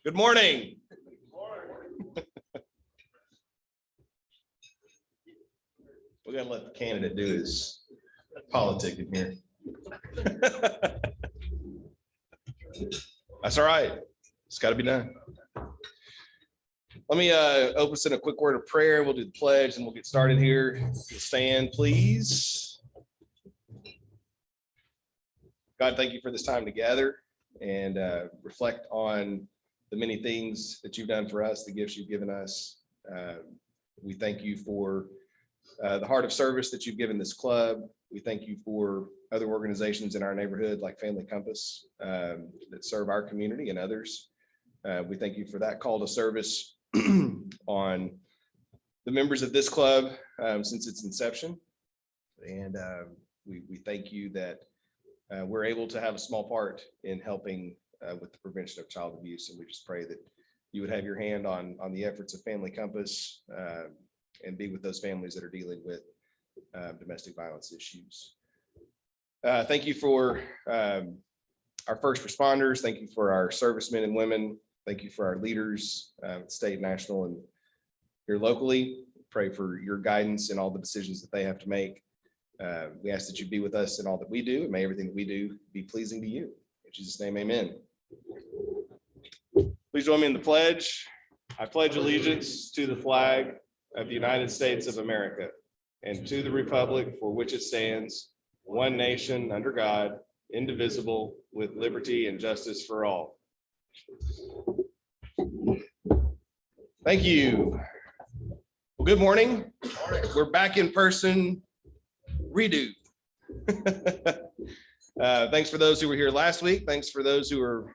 Good morning. We gotta let the candidate do his politic in here. That's all right. It's got to be done. Let me open us in a quick word of prayer. We'll do the pledge and we'll get started here. Stand, please. God, thank you for this time together and reflect on the many things that you've done for us, the gifts you've given us. We thank you for the heart of service that you've given this club. We thank you for other organizations in our neighborhood like Family Compass that serve our community and others. We thank you for that call to service on the members of this club since its inception. And we thank you that we're able to have a small part in helping with the prevention of child abuse. And we just pray that you would have your hand on the efforts of Family Compass and be with those families that are dealing with domestic violence issues. Thank you for our first responders. Thank you for our servicemen and women. Thank you for our leaders, state, national, and here locally. Pray for your guidance in all the decisions that they have to make. We ask that you be with us in all that we do, and may everything that we do be pleasing to you. In Jesus' name, amen. Please join me in the pledge. I pledge allegiance to the flag of the United States of America and to the republic for which it stands, one nation under God, indivisible, with liberty and justice for all. Thank you. Well, good morning. We're back in person. Redo. Thanks for those who were here last week. Thanks for those who are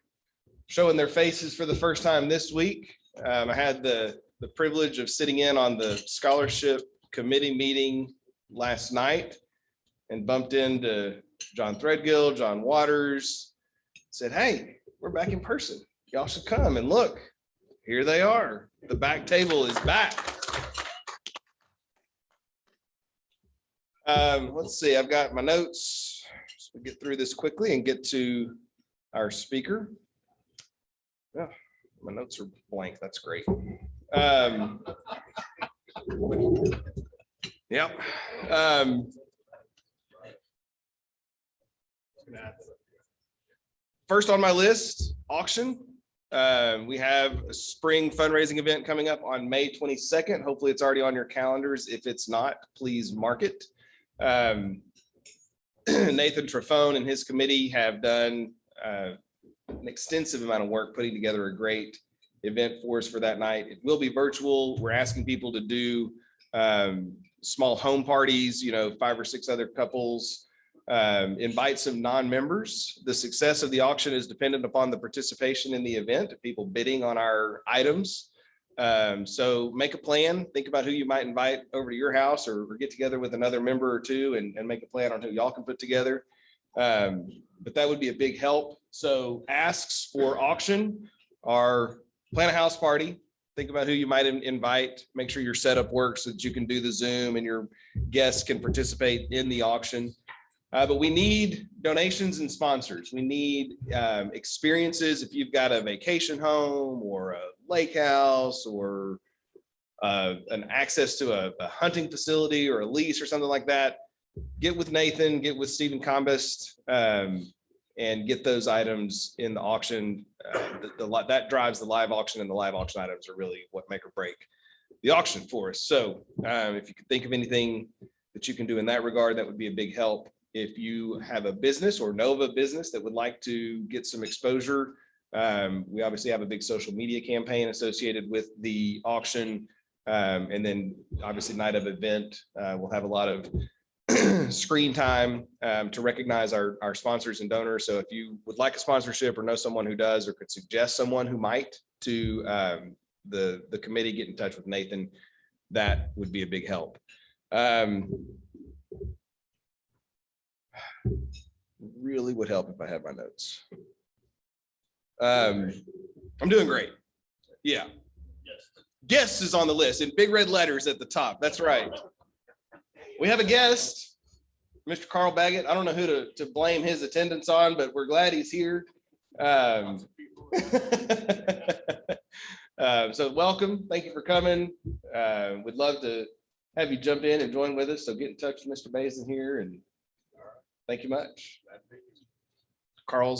showing their faces for the first time this week. I had the privilege of sitting in on the scholarship committee meeting last night and bumped into John Threadgill, John Waters, said, hey, we're back in person. Y'all should come and look. Here they are. The back table is back. Let's see, I've got my notes. So we'll get through this quickly and get to our speaker. Oh, my notes are blank. That's great. Yep. First on my list, auction. We have a spring fundraising event coming up on May 22nd. Hopefully it's already on your calendars. If it's not, please mark it. Nathan Trafone and his committee have done an extensive amount of work putting together a great event for us for that night. It will be virtual. We're asking people to do small home parties, 5 or 6 other couples, invite some non-members. The success of the auction is dependent upon the participation in the event, people bidding on our items. So make a plan, think about who you might invite over to your house or get together with another member or two and make a plan on who y'all can put together. But that would be a big help. So asks for auction are plan a house party, think about who you might invite, make sure your setup works so that you can do the Zoom and your guests can participate in the auction. But we need donations and sponsors. We need experiences. If you've got a vacation home or a lake house or an access to a hunting facility or a lease or something like that, get with Nathan, get with Stephen Combest, and get those items in the auction. That drives the live auction, and the live auction items are really what make or break the auction for us. So if you could think of anything that you can do in that regard, that would be a big help. If you have a business or know of a business that would like to get some exposure, we obviously have a big social media campaign associated with the auction. And then obviously night of event, we'll have a lot of screen time to recognize our sponsors and donors. So if you would like a sponsorship or know someone who does or could suggest someone who might to the committee, get in touch with Nathan. That would be a big help. Really would help if I had my notes. I'm doing great. Yeah. Guest is on the list in big red letters at the top. That's right. We have a guest, Mr. Carl Baggett. I don't know who to blame his attendance on, but we're glad he's here. So welcome. Thank you for coming. We'd love to have you jump in and join with us. So get in touch with Mr. Bazin here, and thank you much. Carl,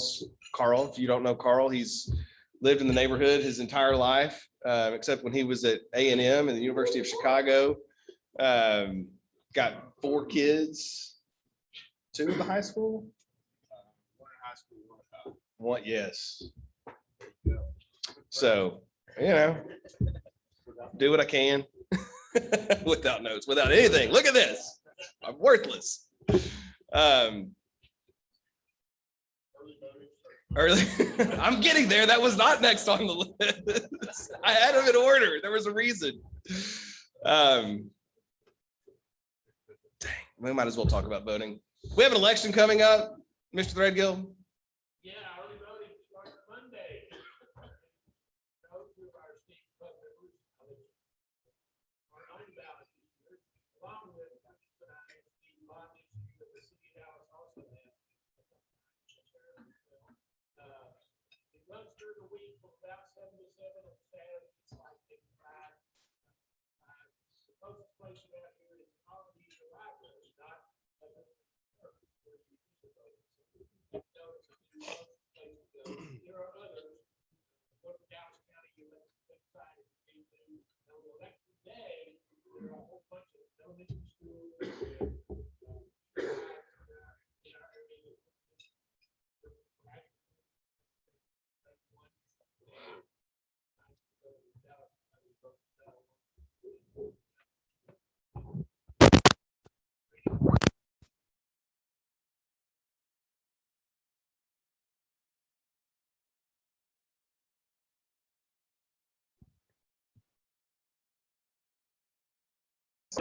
if you don't know Carl, he's lived in the neighborhood his entire life, except when he was at A&M and the University of Chicago. Got 4 kids, 2 in the high school. 1 in high school, 1 in college. One, yes. So, you know, do what I can without notes, without anything. Look at this. I'm worthless. Early. I'm getting there. That was not next on the list. I had them in order. There was a reason. Dang, we might as well talk about voting. We have an election coming up, Mr. Threadgill. Yeah, early voting starts Monday. Those of our state club members are unbound. Along with the law issue of the city house also have. It runs through the week from about 7 to 7 on Saturday. It's like 55. The closest place you have here is already the library, not there are others. Go to Dallas County website and election day. There are a whole bunch of elementary schools.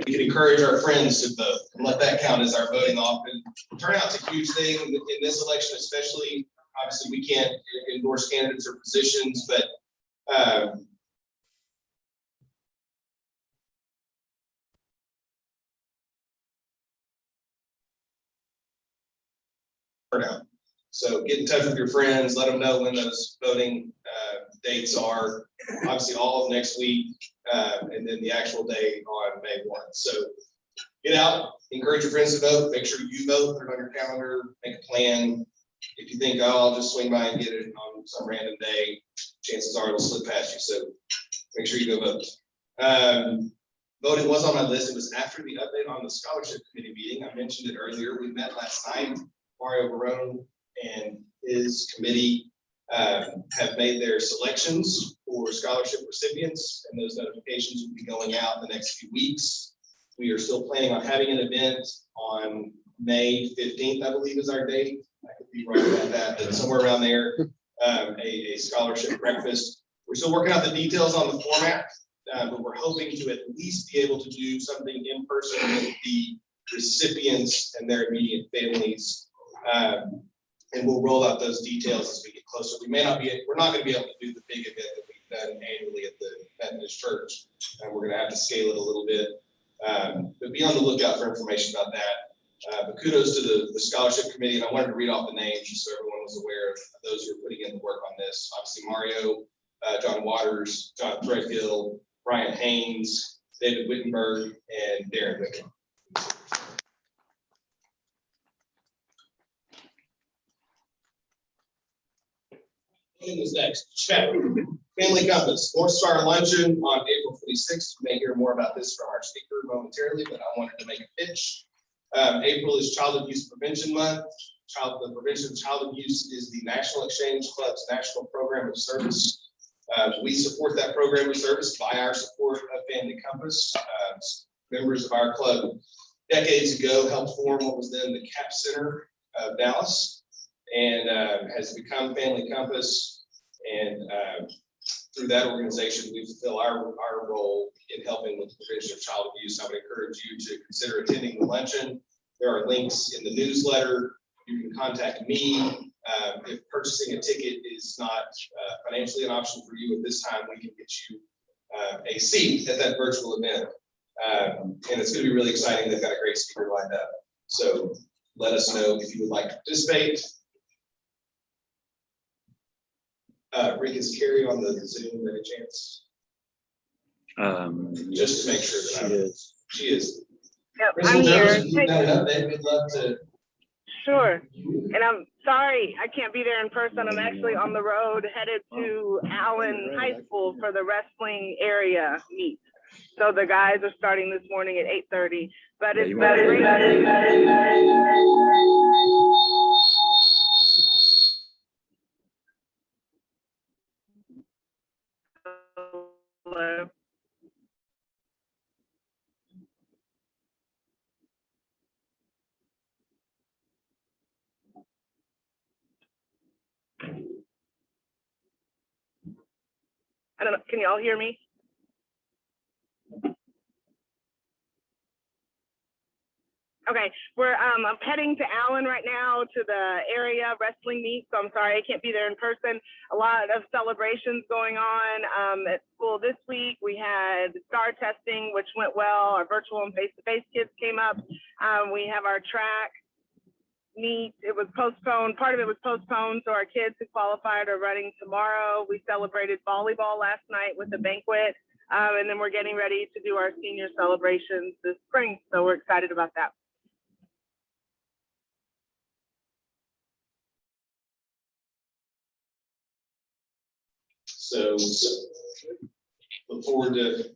We can encourage our friends to vote and let that count as our voting often. Turnout's a huge thing in this election, especially. Obviously, we can't endorse candidates or positions, but turnout. So get in touch with your friends, let them know when those voting dates are. Obviously, all of next week, and then the actual day on May 1. So get out, encourage your friends to vote, make sure you vote, put it on your calendar, make a plan. If you think, oh, I'll just swing by and get it on some random day, chances are it'll slip past you. So make sure you go vote. Voting was on my list. It was after the update on the scholarship committee meeting. I mentioned it earlier. We met last night. Mario Barone and his committee have made their selections for scholarship recipients, and those notifications will be going out in the next few weeks. We are still planning on having an event on May 15th, I believe is our date. I could be wrong about that, but somewhere around there, a scholarship breakfast. We're still working out the details on the format, but we're hoping to at least be able to do something in person with the recipients and their immediate families. And we'll roll out those details as we get closer. We're not going to be able to do the big event that we've done annually at the Methodist Church. We're going to have to scale it a little bit, but be on the lookout for information about that. But kudos to the scholarship committee, and I wanted to read off the names just so everyone was aware of those who are putting in the work on this. Obviously, Mario, John Waters, John Threadgill, Brian Haynes, David Wittenberg, and Darren Wickham. Is next. Chat. Family Compass. North Star Luncheon on April 26th. You may hear more about this from our speaker momentarily, but I wanted to make a pitch. April is Child Abuse Prevention Month. The prevention of child abuse is the National Exchange Club's national program of service. We support that program of service by our support of Family Compass. Members of our club decades ago helped form what was then the CAP Center of Dallas, and has become Family Compass. And through that organization, we fulfill our role in helping with the prevention of child abuse. I would encourage you to consider attending the luncheon. There are links in the newsletter. You can contact me. If purchasing a ticket is not financially an option for you at this time, we can get you a seat at that virtual event. And it's going to be really exciting. They've got a great speaker lined up. So let us know if you would like to participate. Rick, is Carrie on the Zoom by any chance? Just to make sure that she is. Yep, Crystal I'm here. Jones, we've got an update. We'd love to. Sure. And I'm sorry I can't be there in person. I'm actually on the road headed to Allen High School for the wrestling area meet. So the guys are starting this morning at 8:30. But it's great. I don't know. Can you all hear me? Okay, I'm heading to Allen right now to the area wrestling meet. So I'm sorry I can't be there in person. A lot of celebrations going on at school this week. We had STAR testing, which went well. Our virtual and face-to-face kids came up. We have our track meet. It was postponed. Part of it was postponed. So our kids who qualified are running tomorrow. We celebrated volleyball last night with a banquet. And then we're getting ready to do our senior celebrations this spring. So we're excited about that. So look forward to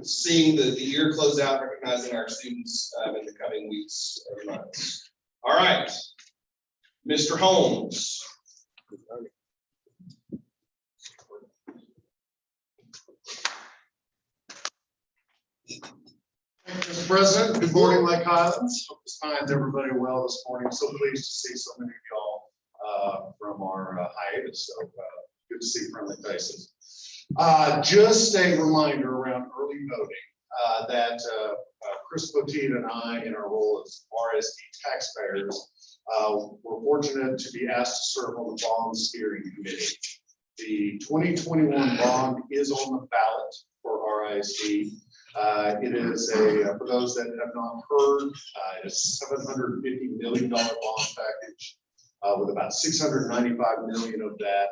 seeing the year close out, recognizing our students in the coming weeks and months. All right, Mr. Holmes. Mr. President, good morning, Lake Highlands. Hope this finds everybody well this morning. So pleased to see so many of y'all from our hiatus. So good to see friendly faces. Just a reminder around early voting that Chris Poteet and I, in our role as RSD taxpayers, were fortunate to be asked to serve on the bond steering committee. The 2021 bond is on the ballot for RISD. It is for those that have not heard, it is $750 million bond package with about $695 million of that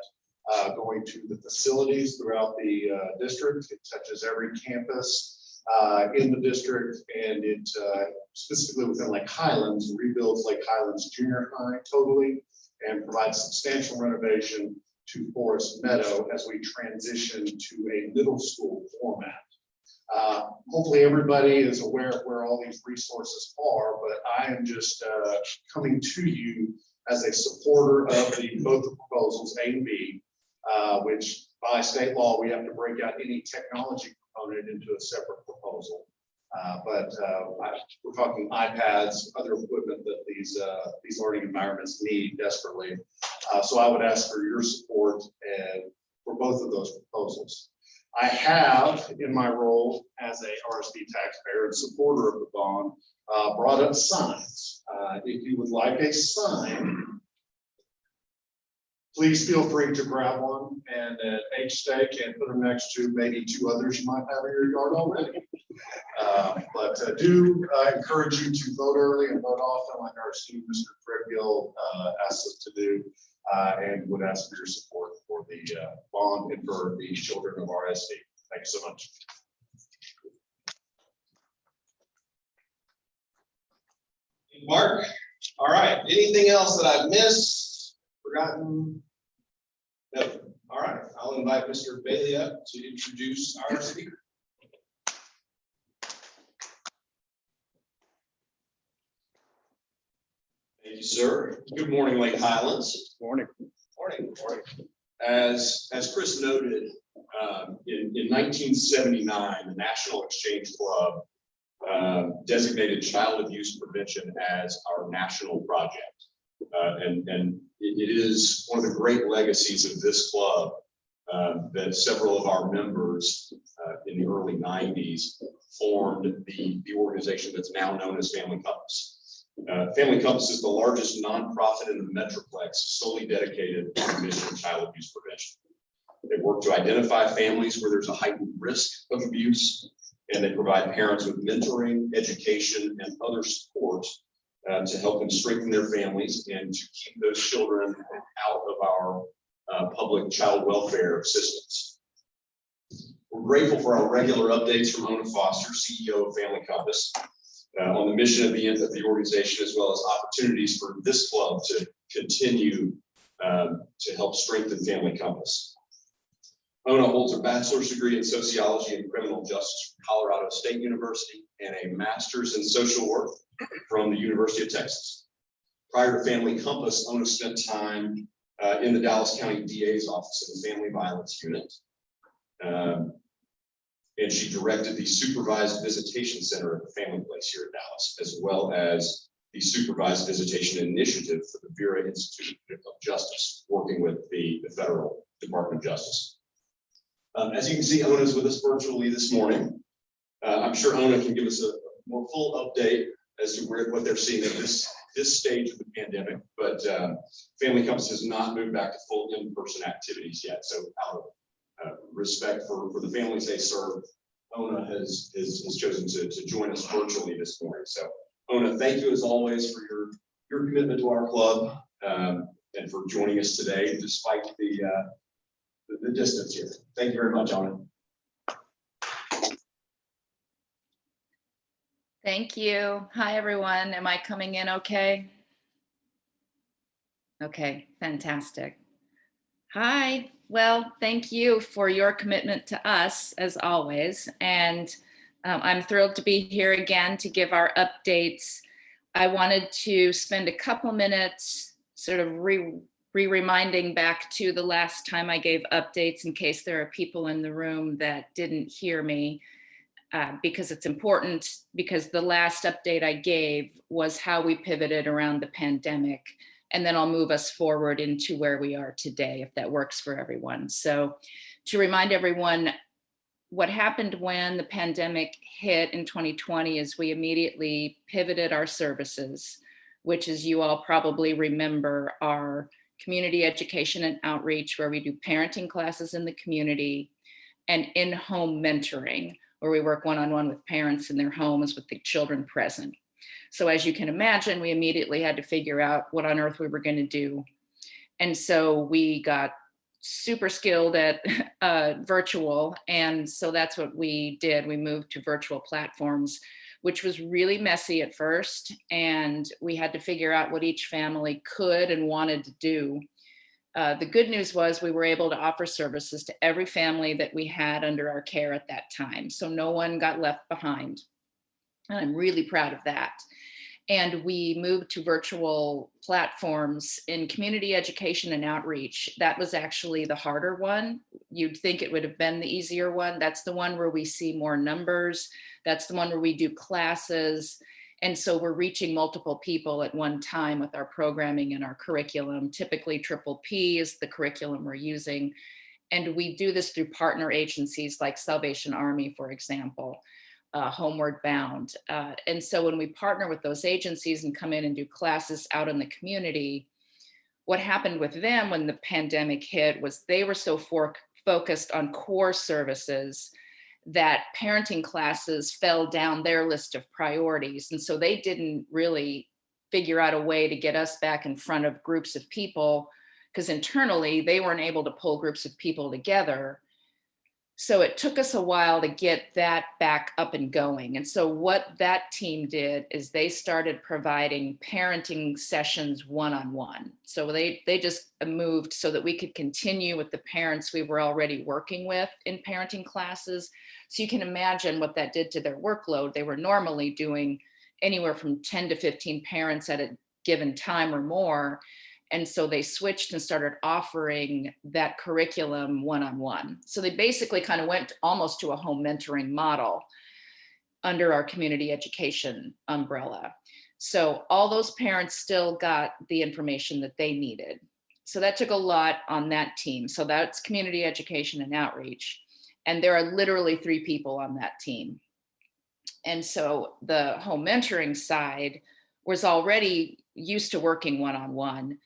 going to the facilities throughout the district. It touches every campus in the district, and it specifically within Lake Highlands rebuilds Lake Highlands Junior High totally and provides substantial renovation to Forest Meadow as we transition to a middle school format. Hopefully everybody is aware of where all these resources are, but I am just coming to you as a supporter of both the proposals A and B, which by state law, we have to break out any technology component into a separate proposal. We're talking iPads, other equipment that these learning environments need desperately. So I would ask for your support and for both of those proposals. I have, in my role as a RSD taxpayer and supporter of the bond, brought up signs. If you would like a sign, please feel free to grab one and H stake and put them next to maybe two others you might have in your yard already. But do encourage you to vote early and vote often, like our student, Mr. Threadgill, asked us to do, and would ask for your support for the bond and for the children of RSD. Thank you so much. Mark, all right. Anything else that I've missed, forgotten? No. All right. I'll invite Mr. Bailey up to introduce our speaker. Thank you, sir. Good morning, Lake Highlands. Morning. Morning. Morning. As Chris noted, in 1979, the National Exchange Club designated child abuse prevention as our national project. And it is one of the great legacies of this club that several of our members in the early 90s formed the organization that's now known as Family Compass. Family Compass is the largest nonprofit in the Metroplex solely dedicated to the mission of child abuse prevention. They work to identify families where there's a heightened risk of abuse, and they provide parents with mentoring, education, and other support to help them strengthen their families and to keep those children out of our public child welfare systems. We're grateful for our regular updates from Ona Foster, CEO of Family Compass, on the mission of the organization, as well as opportunities for this club to continue to help strengthen Family Compass. Ona holds a bachelor's degree in sociology and criminal justice from Colorado State University and a master's in social work from the University of Texas. Prior to Family Compass, Ona spent time in the Dallas County DA's office in the Family Violence Unit. And she directed the Supervised Visitation Center at the Family Place here in Dallas, as well as the Supervised Visitation Initiative for the Vera Institute of Justice, working with the Federal Department of Justice. As you can see, Ona is with us virtually this morning. I'm sure Ona can give us a more full update as to what they're seeing at this stage of the pandemic, but Family Compass has not moved back to full in-person activities yet. So out of respect for the families they serve, Ona has chosen to join us virtually this morning. So Ona, thank you as always for your commitment to our club and for joining us today despite the distance here. Thank you very much, Ona. Thank you. Hi, everyone. Am I coming in okay? Okay, fantastic. Hi. Well, thank you for your commitment to us, as always. And I'm thrilled to be here again to give our updates. I wanted to spend a couple minutes sort of reminding back to the last time I gave updates in case there are people in the room that didn't hear me. Because it's important, because the last update I gave was how we pivoted around the pandemic, and then I'll move us forward into where we are today, if that works for everyone. So to remind everyone, what happened when the pandemic hit in 2020 is we immediately pivoted our services, which, as you all probably remember, are community education and outreach, where we do parenting classes in the community, and in-home mentoring, where we work one-on-one with parents in their homes with the children present. So as you can imagine, we immediately had to figure out what on earth we were going to do. And so we got super skilled at virtual. And so that's what we did. We moved to virtual platforms, which was really messy at first. And we had to figure out what each family could and wanted to do. The good news was we were able to offer services to every family that we had under our care at that time. So no one got left behind. And I'm really proud of that. And we moved to virtual platforms in community education and outreach. That was actually the harder one. You'd think it would have been the easier one. That's the one where we see more numbers. That's the one where we do classes. And so we're reaching multiple people at one time with our programming and our curriculum. Typically Triple P is the curriculum we're using. And we do this through partner agencies like Salvation Army, for example, Homeward Bound. And so when we partner with those agencies and come in and do classes out in the community, what happened with them when the pandemic hit was they were so focused on core services that parenting classes fell down their list of priorities. And so they didn't really figure out a way to get us back in front of groups of people, because internally they weren't able to pull groups of people together. So it took us a while to get that back up and going. And so what that team did is they started providing parenting sessions one-on-one. So they just moved so that we could continue with the parents we were already working with in parenting classes. So you can imagine what that did to their workload. They were normally doing anywhere from 10 to 15 parents at a given time or more. And so they switched and started offering that curriculum one-on-one. So they basically kind of went almost to a home mentoring model under our community education umbrella. So all those parents still got the information that they needed. So that took a lot on that team. So that's community education and outreach. And there are literally 3 people on that team. And so the home mentoring side was already used to working one-on-one.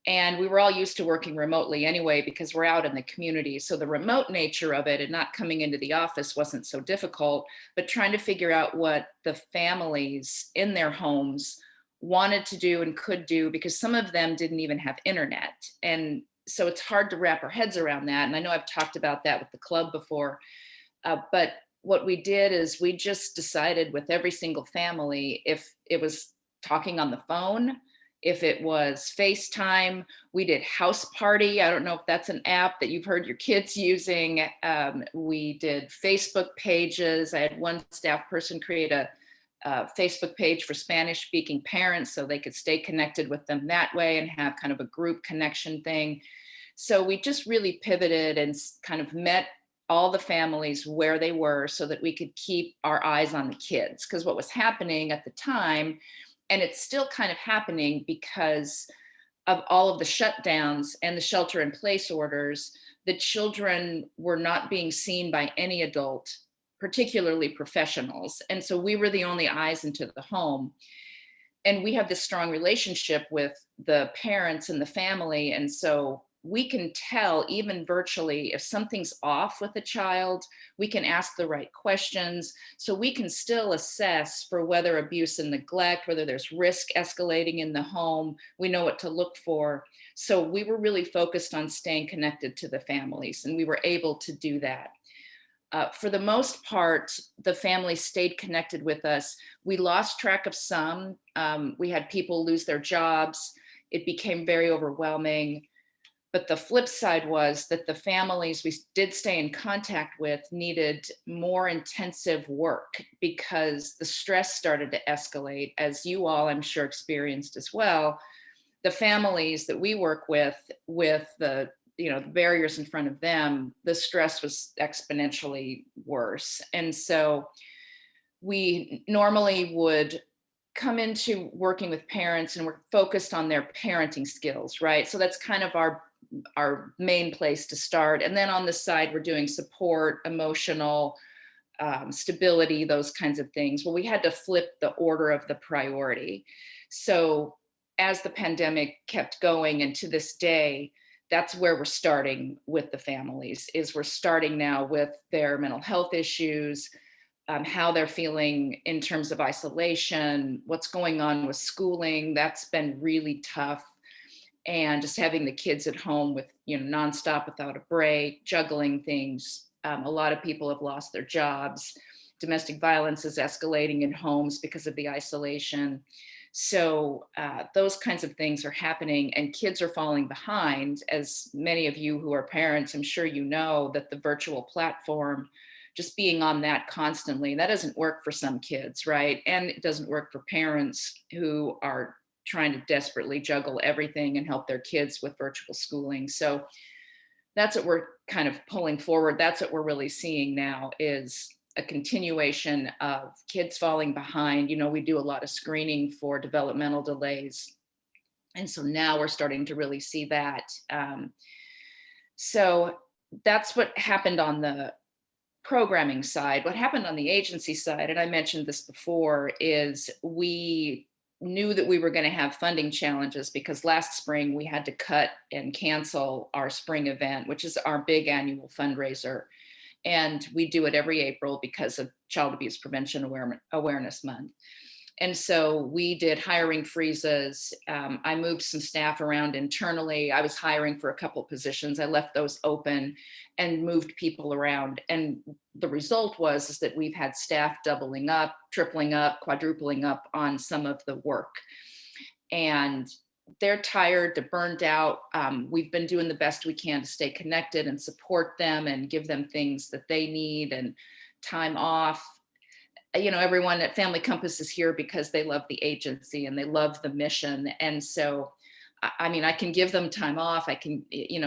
And we were all used to working remotely anyway, because we're out in the community. So the remote nature of it and not coming into the office wasn't so difficult, but trying to figure out what the families in their homes wanted to do and could do, because some of them didn't even have internet. And so it's hard to wrap our heads around that. And I know I've talked about that with the club before. But what we did is we just decided with every single family, if it was talking on the phone, if it was FaceTime, we did House Party. I don't know if that's an app that you've heard your kids using. We did Facebook pages. I had one staff person create a Facebook page for Spanish speaking parents so they could stay connected with them that way and have kind of a group connection thing. So we just really pivoted and kind of met all the families where they were so that we could keep our eyes on the kids. Because what was happening at the time, and it's still kind of happening because of all of the shutdowns and the shelter in place orders, the children were not being seen by any adult, particularly professionals. And so we were the only eyes into the home. And we have this strong relationship with the parents and the family. And so we can tell, even virtually, if something's off with a child. We can ask the right questions. So we can still assess for whether abuse and neglect, whether there's risk escalating in the home. We know what to look for. So we were really focused on staying connected to the families, and we were able to do that. For the most part, the family stayed connected with us. We lost track of some. We had people lose their jobs. It became very overwhelming. But the flip side was that the families we did stay in contact with needed more intensive work because the stress started to escalate, as you all, I'm sure, experienced as well. The families that we work with the the barriers in front of them, the stress was exponentially worse. And so we normally would come into working with parents and we're focused on their parenting skills, right? So that's kind of our main place to start. And then on the side, we're doing support, emotional stability, those kinds of things. Well, we had to flip the order of the priority. So as the pandemic kept going, and to this day, that's where we're starting with the families, is we're starting now with their mental health issues, how they're feeling in terms of isolation, what's going on with schooling. That's been really tough. And just having the kids at home with, nonstop without a break, juggling things. A lot of people have lost their jobs. Domestic violence is escalating in homes because of the isolation. So those kinds of things are happening, and kids are falling behind. As many of you who are parents, I'm sure you know that the virtual platform, just being on that constantly, that doesn't work for some kids, right? And it doesn't work for parents who are trying to desperately juggle everything and help their kids with virtual schooling. So that's what we're kind of pulling forward. That's what we're really seeing now, is a continuation of kids falling behind. We do a lot of screening for developmental delays. And so now we're starting to really see that. So that's what happened on the programming side. What happened on the agency side, and I mentioned this before, is we knew that we were going to have funding challenges because last spring we had to cut and cancel our spring event, which is our big annual fundraiser. And we do it every April because of Child Abuse Prevention Awareness Month. And so we did hiring freezes. I moved some staff around internally. I was hiring for a couple of positions. I left those open and moved people around. And the result is that we've had staff doubling up, tripling up, quadrupling up on some of the work. And they're tired, they're burned out. We've been doing the best we can to stay connected and support them and give them things that they need and time off. Everyone at Family Compass is here because they love the agency and they love the mission. And so, I can give them time off. I can,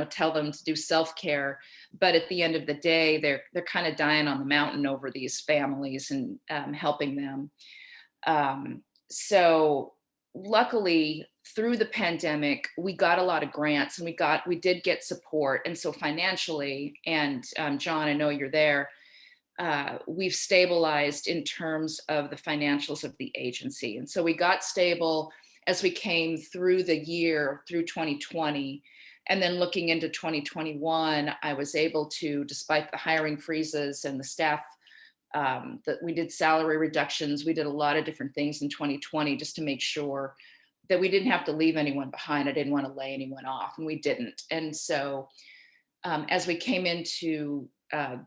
tell them to do self-care, but at the end of the day, they're kind of dying on the mountain over these families and helping them. So luckily, through the pandemic, we got a lot of grants and we did get support. And so financially, and John, I know you're there, we've stabilized in terms of the financials of the agency. And so we got stable as we came through the year, through 2020. And then looking into 2021, I was able to, despite the hiring freezes and the staff, that we did salary reductions, we did a lot of different things in 2020 just to make sure that we didn't have to leave anyone behind. I didn't want to lay anyone off, and we didn't. And so as we came into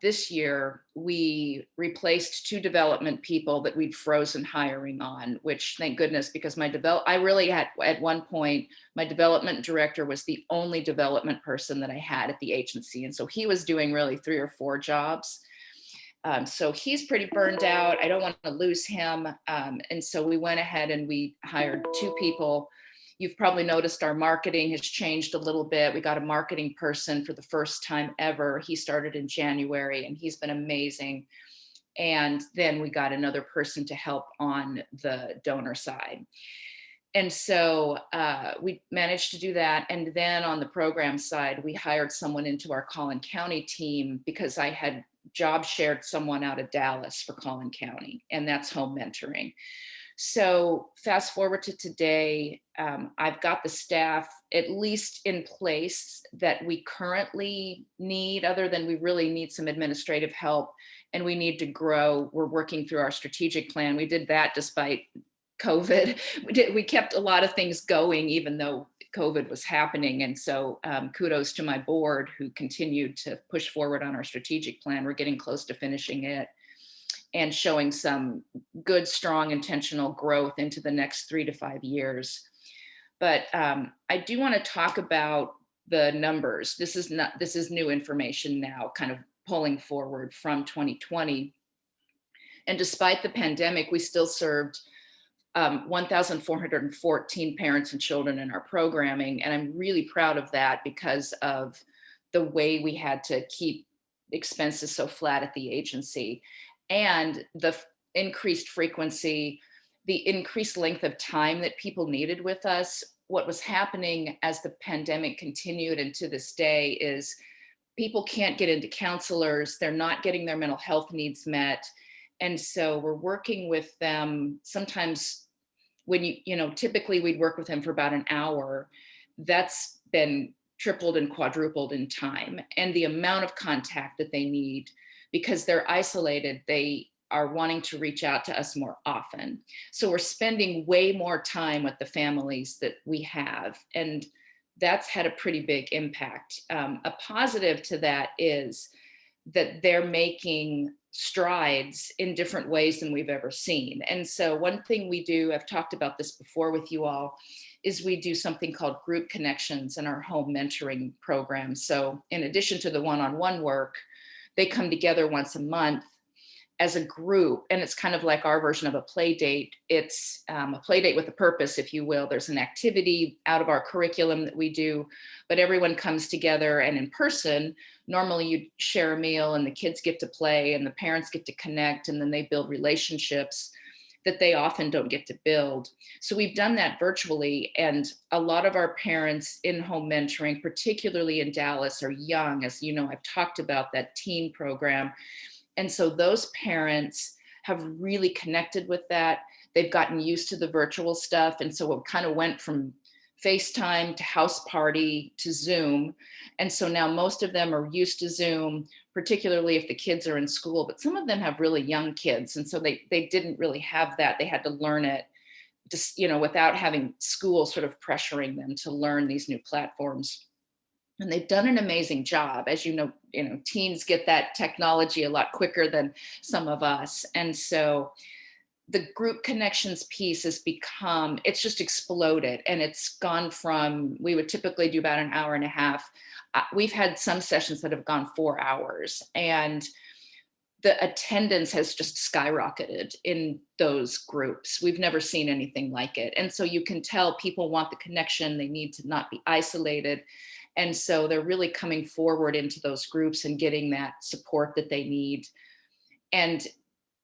this year, we replaced 2 development people that we'd frozen hiring on, which thank goodness, because I really had, at one point, my development director was the only development person that I had at the agency. And so he was doing really 3 or 4 jobs. So he's pretty burned out. I don't want to lose him. And so we went ahead and we hired 2 people. You've probably noticed our marketing has changed a little bit. We got a marketing person for the first time ever. He started in January and he's been amazing. And then we got another person to help on the donor side. And so we managed to do that. And then on the program side, we hired someone into our Collin County team because I had job shared someone out of Dallas for Collin County, and that's home mentoring. So fast forward to today, I've got the staff at least in place that we currently need, other than we really need some administrative help and we need to grow. We're working through our strategic plan. We did that despite COVID. We kept a lot of things going, even though COVID was happening. And so kudos to my board who continued to push forward on our strategic plan. We're getting close to finishing it and showing some good, strong, intentional growth into the next 3 to 5 years. But I do want to talk about the numbers. This is new information now, kind of pulling forward from 2020. And despite the pandemic, we still served 1,414 parents and children in our programming. And I'm really proud of that because of the way we had to keep expenses so flat at the agency. And the increased frequency, the increased length of time that people needed with us. What was happening as the pandemic continued and to this day is people can't get into counselors. They're not getting their mental health needs met. And so we're working with them sometimes when typically we'd work with them for about an hour. That's been tripled and quadrupled in time. And the amount of contact that they need, because they're isolated, they are wanting to reach out to us more often. So we're spending way more time with the families that we have. And that's had a pretty big impact. A positive to that is that they're making strides in different ways than we've ever seen. And so one thing we do, I've talked about this before with you all, is we do something called group connections in our home mentoring program. So in addition to the one-on-one work, they come together once a month as a group, and it's kind of like our version of a play date. It's a play date with a purpose, if you will. There's an activity out of our curriculum that we do, but everyone comes together, and in person, normally you share a meal and the kids get to play and the parents get to connect, and then they build relationships that they often don't get to build. So we've done that virtually, and a lot of our parents in home mentoring, particularly in Dallas, are young. As you know, I've talked about that teen program. And so those parents have really connected with that. They've gotten used to the virtual stuff. And so it kind of went from FaceTime to house party to Zoom. And so now most of them are used to Zoom, particularly if the kids are in school, but some of them have really young kids. And so they didn't really have that. They had to learn it just, without having school sort of pressuring them to learn these new platforms. And they've done an amazing job. As you know, teens get that technology a lot quicker than some of us. And so the group connections piece has it's just exploded. And it's gone from, we would typically do about an hour and a half. We've had some sessions that have gone 4 hours, and the attendance has just skyrocketed in those groups. We've never seen anything like it. And so you can tell people want the connection. They need to not be isolated. And so they're really coming forward into those groups and getting that support that they need. And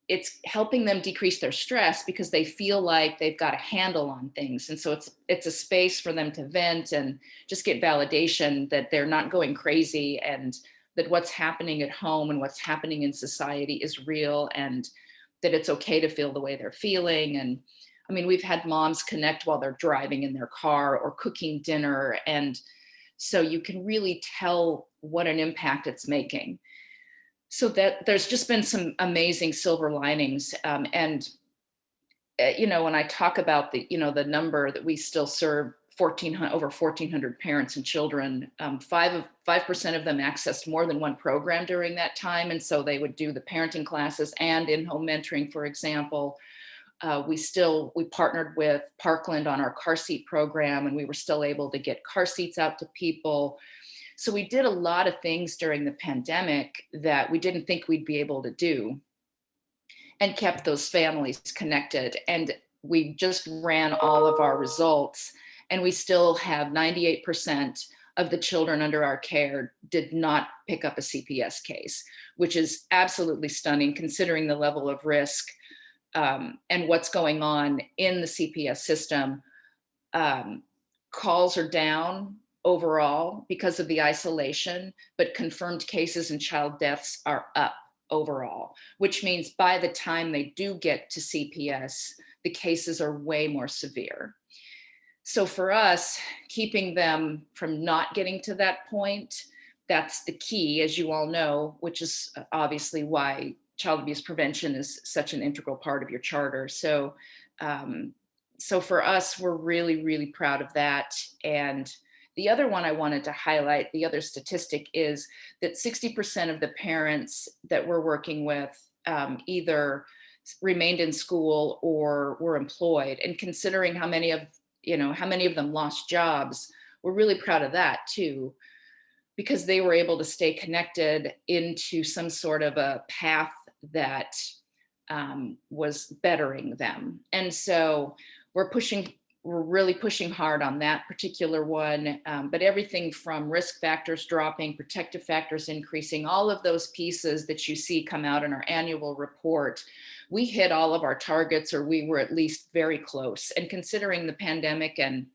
it's helping them decrease their stress because they feel like they've got a handle on things. And so it's a space for them to vent and just get validation that they're not going crazy, and that what's happening at home and what's happening in society is real, and that it's okay to feel the way they're feeling. And I mean, we've had moms connect while they're driving in their car or cooking dinner. And so you can really tell what an impact it's making. So that there's just been some amazing silver linings. When I talk about the number that we still serve over 1,400 parents and children. 5% of them accessed more than one program during that time. And so they would do the parenting classes and in-home mentoring, for example. We partnered with Parkland on our car seat program, and we were still able to get car seats out to people. So we did a lot of things during the pandemic that we didn't think we'd be able to do, and kept those families connected. And we just ran all of our results, and we still have 98% of the children under our care did not pick up a CPS case, which is absolutely stunning considering the level of risk and what's going on in the CPS system. Calls are down overall because of the isolation, but confirmed cases and child deaths are up overall, which means by the time they do get to CPS, the cases are way more severe. So for us, keeping them from not getting to that point, that's the key, as you all know, which is obviously why child abuse prevention is such an integral part of your charter. So, so for us, we're really, really proud of that. And the other one I wanted to highlight, the other statistic, is that 60% of the parents that we're working with either remained in school or were employed. And considering how many of them lost jobs, we're really proud of that too, because they were able to stay connected into some sort of a path that was bettering them. And so we're really pushing hard on that particular one, but everything from risk factors dropping, protective factors increasing, all of those pieces that you see come out in our annual report, we hit all of our targets, or we were at least very close. And considering the pandemic and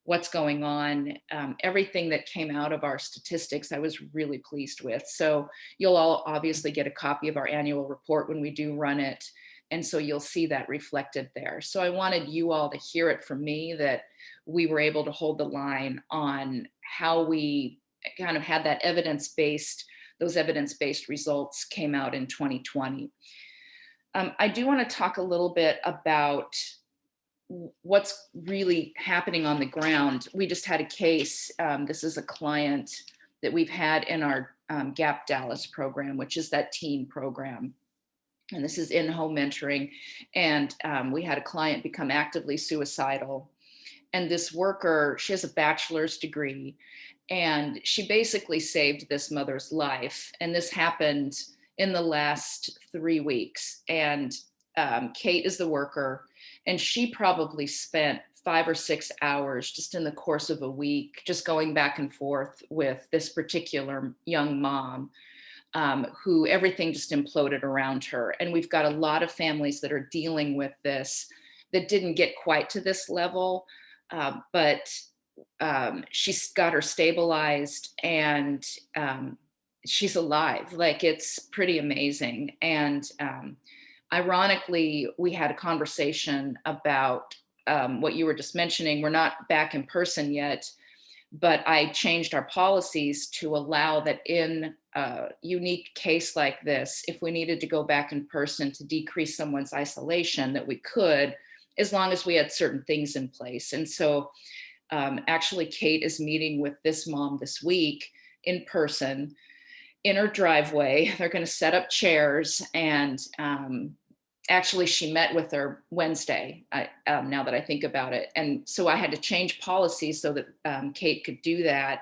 what's going on, everything that came out of our statistics, I was really pleased with. So you'll all obviously get a copy of our annual report when we do run it. And so you'll see that reflected there. So I wanted you all to hear it from me that we were able to hold the line on how we kind of had that those evidence-based results came out in 2020. I do want to talk a little bit about what's really happening on the ground. We just had a case. This is a client that we've had in our GAP Dallas program, which is that teen program. And this is in-home mentoring. And we had a client become actively suicidal. And this worker, she has a bachelor's degree, and she basically saved this mother's life. And this happened in the last 3 weeks. And Kate is the worker, and she probably spent 5 or 6 hours just in the course of a week, just going back and forth with this particular young mom, who everything just imploded around her. And we've got a lot of families that are dealing with this that didn't get quite to this level, but she's got her stabilized, and she's alive. Like, it's pretty amazing. And ironically, we had a conversation about what you were just mentioning. We're not back in person yet, but I changed our policies to allow that in a unique case like this, if we needed to go back in person to decrease someone's isolation, that we could, as long as we had certain things in place. And so actually, Kate is meeting with this mom this week in person in her driveway. They're going to set up chairs, and actually, she met with her Wednesday, now that I think about it. And so I had to change policies so that Kate could do that,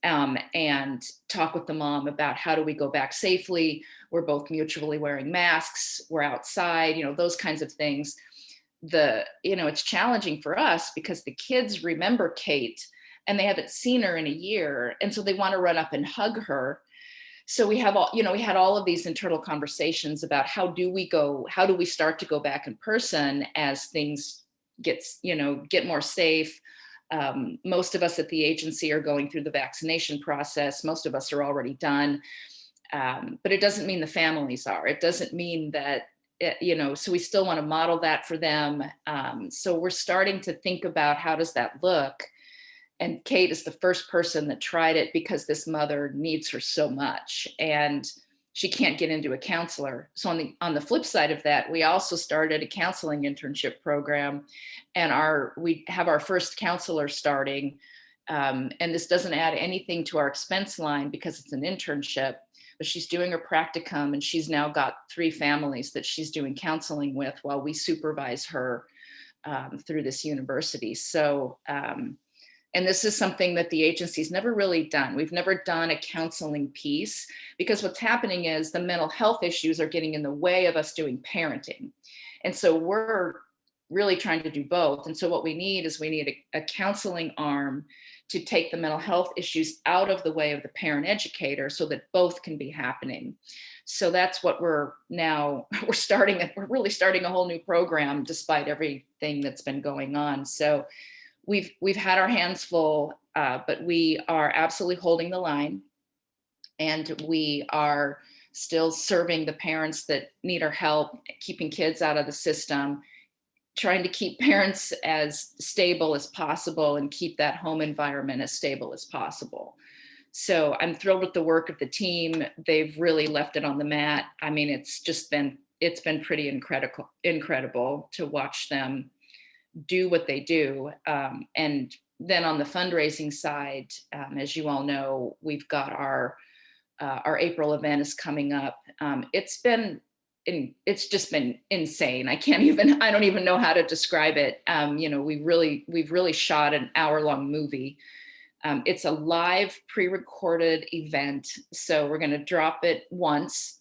and talk with the mom about how do we go back safely. We're both mutually wearing masks. We're outside, those kinds of things. It's challenging for us because the kids remember Kate and they haven't seen her in a year. And so they want to run up and hug her. So we have we had all of these internal conversations about how do we start to go back in person as things get more safe. Most of us at the agency are going through the vaccination process. Most of us are already done. But it doesn't mean the families are. It doesn't mean that, so we still want to model that for them. So we're starting to think about how does that look? And Kate is the first person that tried it because this mother needs her so much. And she can't get into a counselor. So on the flip side of that, we also started a counseling internship program, and we have our first counselor starting. And this doesn't add anything to our expense line because it's an internship, but she's doing her practicum, and she's now got 3 families that she's doing counseling with while we supervise her through this university. So, and this is something that the agency's never really done. We've never done a counseling piece, because what's happening is the mental health issues are getting in the way of us doing parenting. And so we're really trying to do both. And so what we need is a counseling arm to take the mental health issues out of the way of the parent educator so that both can be happening. So that's what we're really starting a whole new program despite everything that's been going on. So we've had our hands full, but we are absolutely holding the line, and we are still serving the parents that need our help, keeping kids out of the system, trying to keep parents as stable as possible and keep that home environment as stable as possible. So I'm thrilled with the work of the team. They've really left it on the mat. I mean, it's been pretty incredible to watch them do what they do. And then on the fundraising side, as you all know, we've got our April event is coming up. It's just been insane. I don't even know how to describe it. We've really shot an hour-long movie. It's a live pre-recorded event. So we're going to drop it once.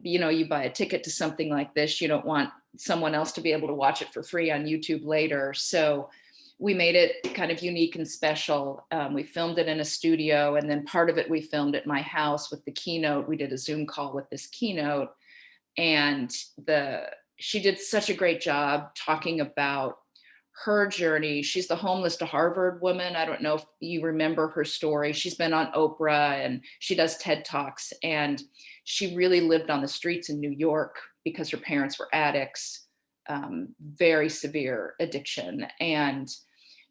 You buy a ticket to something like this, you don't want someone else to be able to watch it for free on YouTube later. So we made it kind of unique and special. We filmed it in a studio, and then part of it we filmed at my house with the keynote. We did a Zoom call with this keynote, and she did such a great job talking about her journey. She's the homeless to Harvard woman. I don't know if you remember her story. She's been on Oprah and she does TED Talks, and she really lived on the streets in New York because her parents were addicts, very severe addiction. And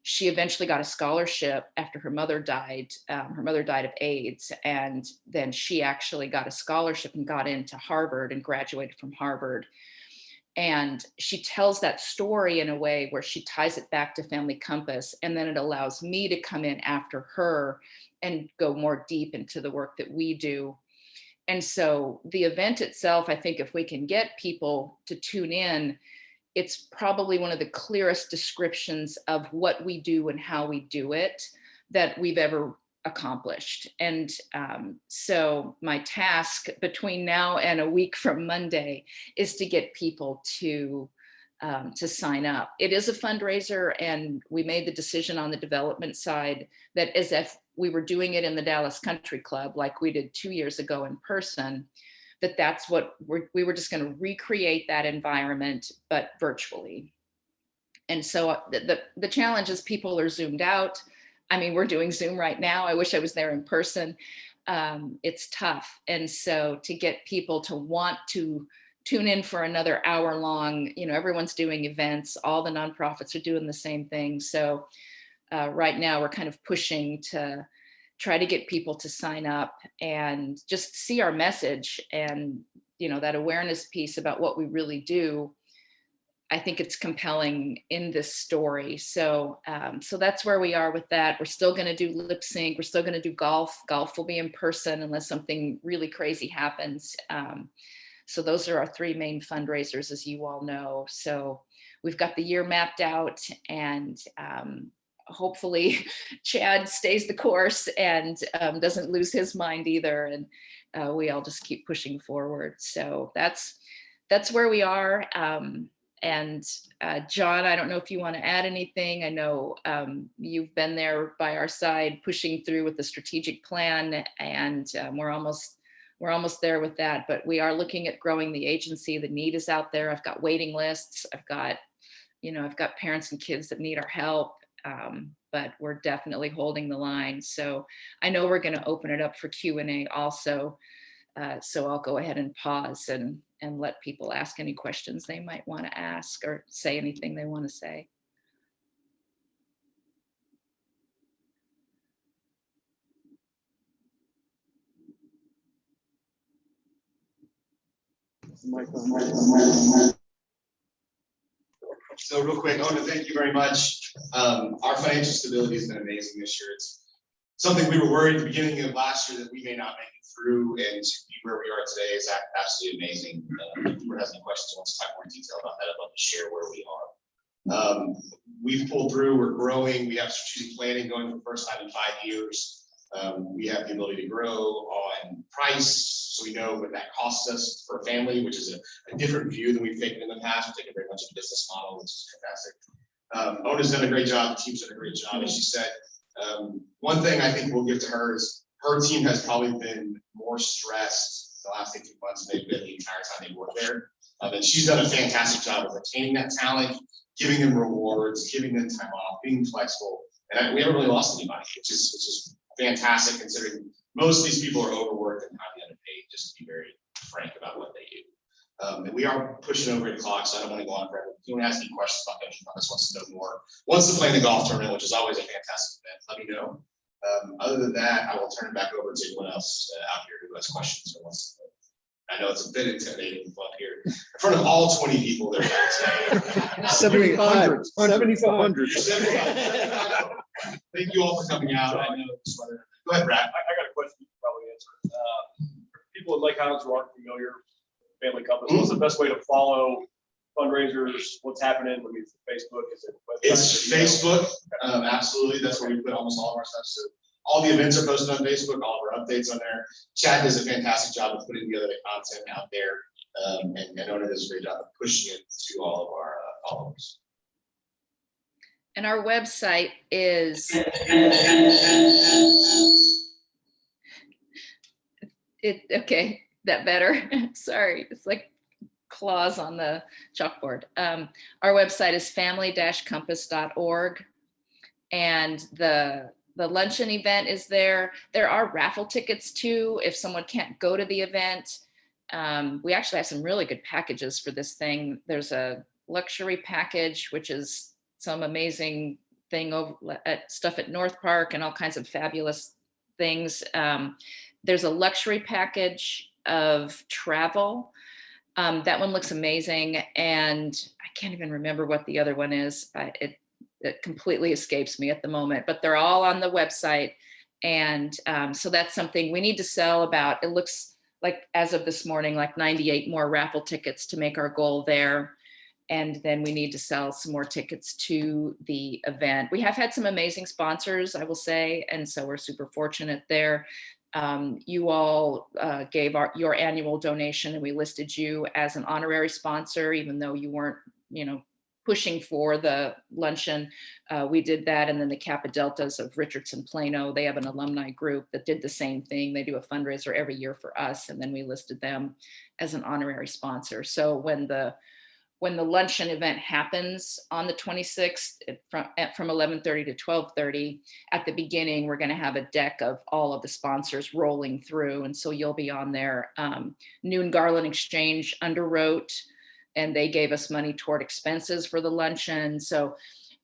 she eventually got a scholarship after her mother died. Her mother died of AIDS. And then she actually got a scholarship and got into Harvard and graduated from Harvard. And she tells that story in a way where she ties it back to Family Compass. And then it allows me to come in after her and go more deep into the work that we do. And so the event itself, I think if we can get people to tune in, it's probably one of the clearest descriptions of what we do and how we do it that we've ever accomplished. And so my task between now and a week from Monday is to get people to sign up. It is a fundraiser, and we made the decision on the development side that as if we were doing it in the Dallas Country Club like we did 2 years ago in person, that's what we were just going to recreate that environment, but virtually. And so the challenge is people are zoomed out. I mean, we're doing Zoom right now. I wish I was there in person. It's tough. And so to get people to want to tune in for another hour long, everyone's doing events, all the nonprofits are doing the same thing. So right now we're kind of pushing to try to get people to sign up and just see our message, and that awareness piece about what we really do. I think it's compelling in this story. So that's where we are with that. We're still going to do lip sync. We're still going to do golf. Golf will be in person unless something really crazy happens. So those are our 3 main fundraisers, as you all know. So we've got the year mapped out, and hopefully Chad stays the course and doesn't lose his mind either. And we all just keep pushing forward. So that's where we are. And John, I don't know if you want to add anything. I know you've been there by our side pushing through with the strategic plan, and we're almost there with that. But we are looking at growing the agency. The need is out there. I've got waiting lists. I've got parents and kids that need our help. But we're definitely holding the line. So I know we're going to open it up for Q&A also. So I'll go ahead and pause and let people ask any questions they might want to ask or say anything they want to say. So real quick, Ona, thank you very much. Our financial stability has been amazing this year. It's something we were worried at the beginning of last year that we may not make it through, and to be where we are today is absolutely amazing. If anyone has any questions, wants to talk more in detail about that, I'd love to share where we are. We've pulled through, we're growing, we have strategic planning going for the first time in 5 years. We have the ability to grow on price, so we know what that costs us for a family, which is a different view than we've taken in the past. We've taken very much a business model, which is fantastic. Ona's done a great job, the team's done a great job, as she said. One thing I think we'll give to her is her team has probably been more stressed the last 18 months than they've been the entire time they worked there. And she's done a fantastic job of retaining that talent, giving them rewards, giving them time off, being flexible. And we haven't really lost anybody, which is fantastic considering most of these people are overworked and highly underpaid, just to be very frank about what they do. And we are pushing over the clock, so I don't want to go on forever. If you want to ask any questions about anything, wants to know more, wants to play in the golf tournament, which is always a fantastic event, let me know. Other than that, I will turn it back over to anyone else out here who has questions or wants to know. I know it's a bit intimidating up here in front of all 20 people there. 7,500. 7,500. Thank you all for coming out. I know this weather. Go ahead, Brad. I got a question you can probably answer. People in Lake Highlands who aren't familiar with Family Compass, what's the best way to follow fundraisers? What's happening? I mean, Facebook, is it website? It's Facebook. Absolutely. That's where we put almost all of our stuff. So all the events are posted on Facebook, all of our updates on there. Chad does a fantastic job of putting together the content out there. And Ona does a great job of pushing it to all of our followers. And our website is okay, that better? Sorry, it's like claws on the chalkboard. Our website is family-compass.org, and the luncheon event is there. There are raffle tickets too if someone can't go to the event. We actually have some really good packages for this thing. There's a luxury package, which is some amazing thing over at stuff at North Park and all kinds of fabulous things. There's a luxury package of travel. That one looks amazing. And I can't even remember what the other one is. It completely escapes me at the moment, but they're all on the website. And so that's something we need to sell about. It looks like, as of this morning, like 98 more raffle tickets to make our goal there. And then we need to sell some more tickets to the event. We have had some amazing sponsors, I will say, and so we're super fortunate there. You all gave your annual donation, and we listed you as an honorary sponsor, even though you weren't, pushing for the luncheon. We did that, and then the Kappa Deltas of Richardson Plano, they have an alumni group that did the same thing. They do a fundraiser every year for us, and then we listed them as an honorary sponsor. So when the luncheon event happens on the 26th from 11:30 to 12:30, at the beginning, we're going to have a deck of all of the sponsors rolling through. And so you'll be on there. Noon Garland Exchange underwrote, and they gave us money toward expenses for the luncheon. So,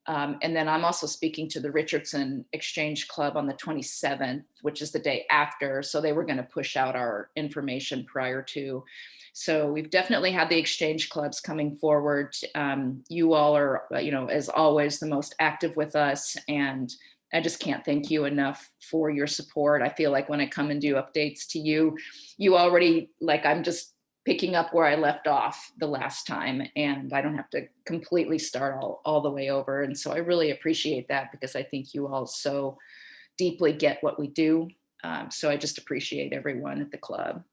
and then I'm also speaking to the Richardson Exchange Club on the 27th, which is the day after. So they were going to push out our information prior to. So we've definitely had the exchange clubs coming forward. You all are, as always, the most active with us. And I just can't thank you enough for your support. I feel like when I come and do updates to you, you already, I'm just picking up where I left off the last time, and I don't have to completely start all the way over. And so I really appreciate that, because I think you all so deeply get what we do. So I just appreciate everyone at the club.